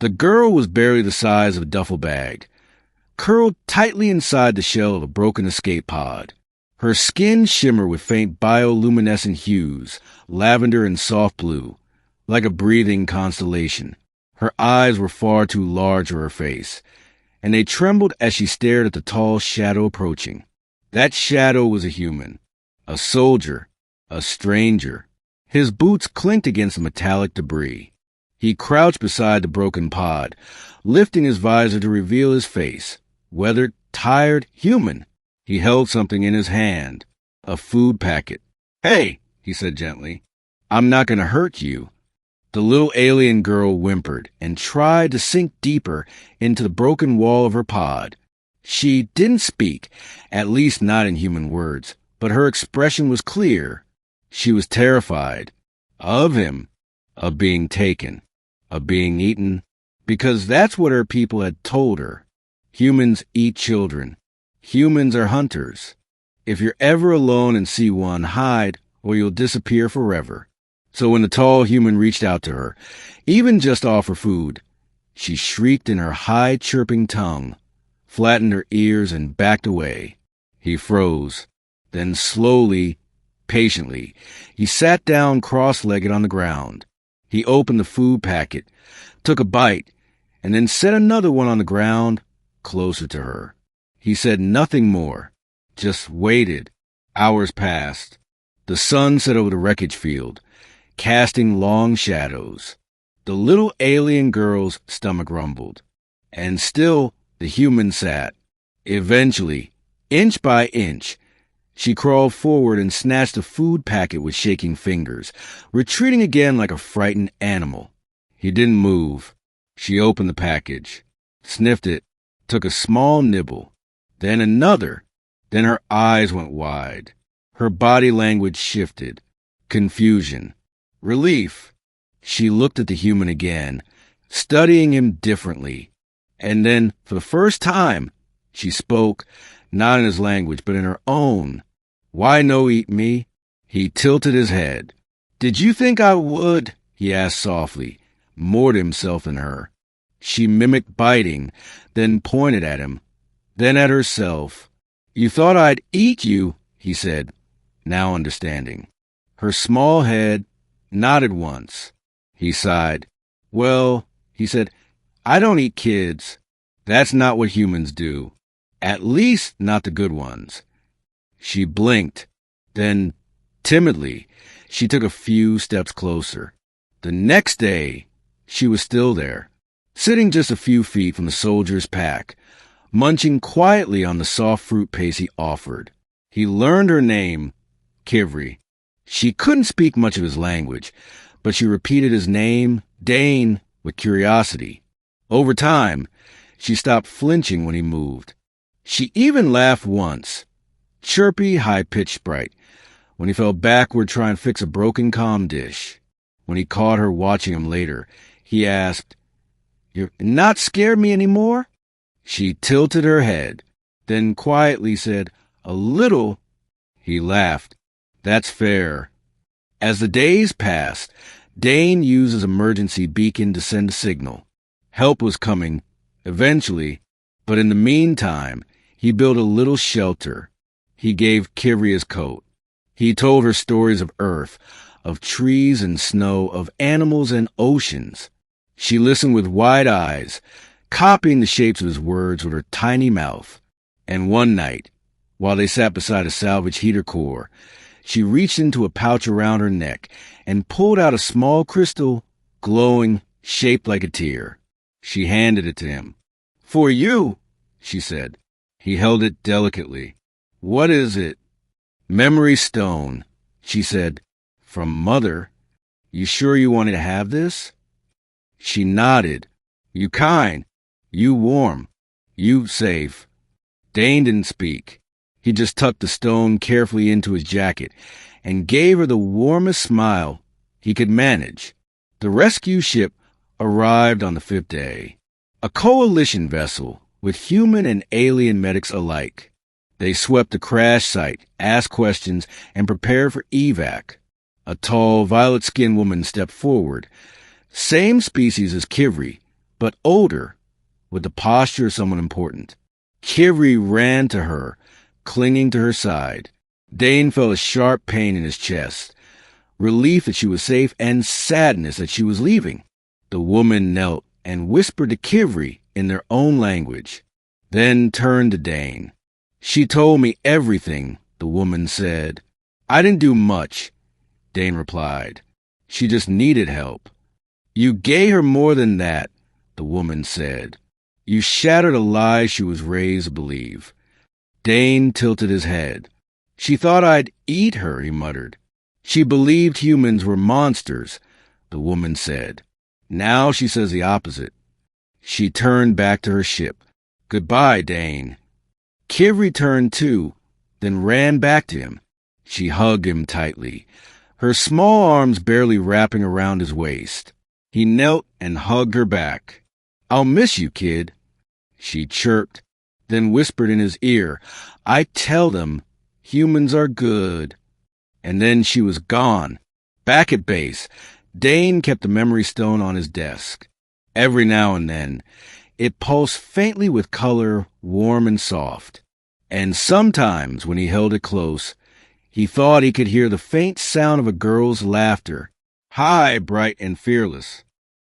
The girl was barely the size of a duffel bag, curled tightly inside the shell of a broken escape pod. Her skin shimmered with faint bioluminescent hues, lavender and soft blue, like a breathing constellation. Her eyes were far too large for her face, and they trembled as she stared at the tall shadow approaching. That shadow was a human, a soldier, a stranger. His boots clinked against the metallic debris. He crouched beside the broken pod, lifting his visor to reveal his face, weathered, tired, human. He held something in his hand, a food packet. "Hey," he said gently, "I'm not going to hurt you." The little alien girl whimpered and tried to sink deeper into the broken wall of her pod. She didn't speak, at least not in human words, but her expression was clear. She was terrified. Of him. Of being taken. Of being eaten. Because that's what her people had told her. Humans eat children. Humans are hunters. If you're ever alone and see one, hide, or you'll disappear forever. So when the tall human reached out to her, even just to offer food, she shrieked in her high, chirping tongue, flattened her ears, and backed away. He froze. Then slowly, patiently, he sat down cross-legged on the ground. He opened the food packet, took a bite, and then set another one on the ground, closer to her. He said nothing more, just waited. Hours passed. The sun set over the wreckage field, casting long shadows. The little alien girl's stomach rumbled. And still the human sat. Eventually, inch by inch, she crawled forward and snatched the food packet with shaking fingers, retreating again like a frightened animal. He didn't move. She opened the package, sniffed it, took a small nibble. Then another. Then her eyes went wide. Her body language shifted. Confusion. Relief. She looked at the human again, studying him differently. And then, for the first time, she spoke, not in his language, but in her own. "Why no eat me?" He tilted his head. "Did you think I would?" he asked softly, more to himself than her. She mimicked biting, then pointed at him. Then at herself. "You thought I'd eat you," he said, now understanding. Her small head nodded once. He sighed. "Well," he said, "I don't eat kids. That's not what humans do. At least not the good ones." She blinked. Then, timidly, she took a few steps closer. The next day, she was still there, sitting just a few feet from the soldier's pack, munching quietly on the soft fruit paste he offered. He learned her name, Kivri. She couldn't speak much of his language, but she repeated his name, Dane, with curiosity. Over time, she stopped flinching when he moved. She even laughed once, chirpy, high-pitched sprite, when he fell backward trying to fix a broken comm dish. When he caught her watching him later, he asked, "You're not scared me anymore?" She tilted her head, then quietly said, "A little." He laughed. "That's fair." As the days passed, Dane used his emergency beacon to send a signal. Help was coming, eventually, but in the meantime, he built a little shelter. He gave Kivri his coat. He told her stories of Earth, of trees and snow, of animals and oceans. She listened with wide eyes, copying the shapes of his words with her tiny mouth. And one night, while they sat beside a salvage heater core, she reached into a pouch around her neck and pulled out a small crystal, glowing, shaped like a tear. She handed it to him. "For you," she said. He held it delicately. "What is it?" "Memory stone," she said. "From Mother. You sure you wanted to have this?" She nodded. "You kind. You warm. You safe." Dane didn't speak. He just tucked the stone carefully into his jacket and gave her the warmest smile he could manage. The rescue ship arrived on the 5th day. A coalition vessel with human and alien medics alike. They swept the crash site, asked questions, and prepared for evac. A tall, violet-skinned woman stepped forward. Same species as Kivri, but older, with the posture of someone important. Kivri ran to her, clinging to her side. Dane felt a sharp pain in his chest, relief that she was safe and sadness that she was leaving. The woman knelt and whispered to Kivri in their own language, then turned to Dane. "She told me everything," the woman said. "I didn't do much," Dane replied. "She just needed help." "You gave her more than that," the woman said. "You shattered a lie she was raised to believe." Dane tilted his head. "She thought I'd eat her," he muttered. "She believed humans were monsters," the woman said. "Now she says the opposite." She turned back to her ship. "Goodbye, Dane." Kivri turned too, then ran back to him. She hugged him tightly, her small arms barely wrapping around his waist. He knelt and hugged her back. "I'll miss you, kid," she chirped, then whispered in his ear, "I tell them humans are good." And then she was gone. Back at base, Dane kept the memory stone on his desk. Every now and then, it pulsed faintly with color, warm and soft. And sometimes, when he held it close, he thought he could hear the faint sound of a girl's laughter, high, bright, and fearless.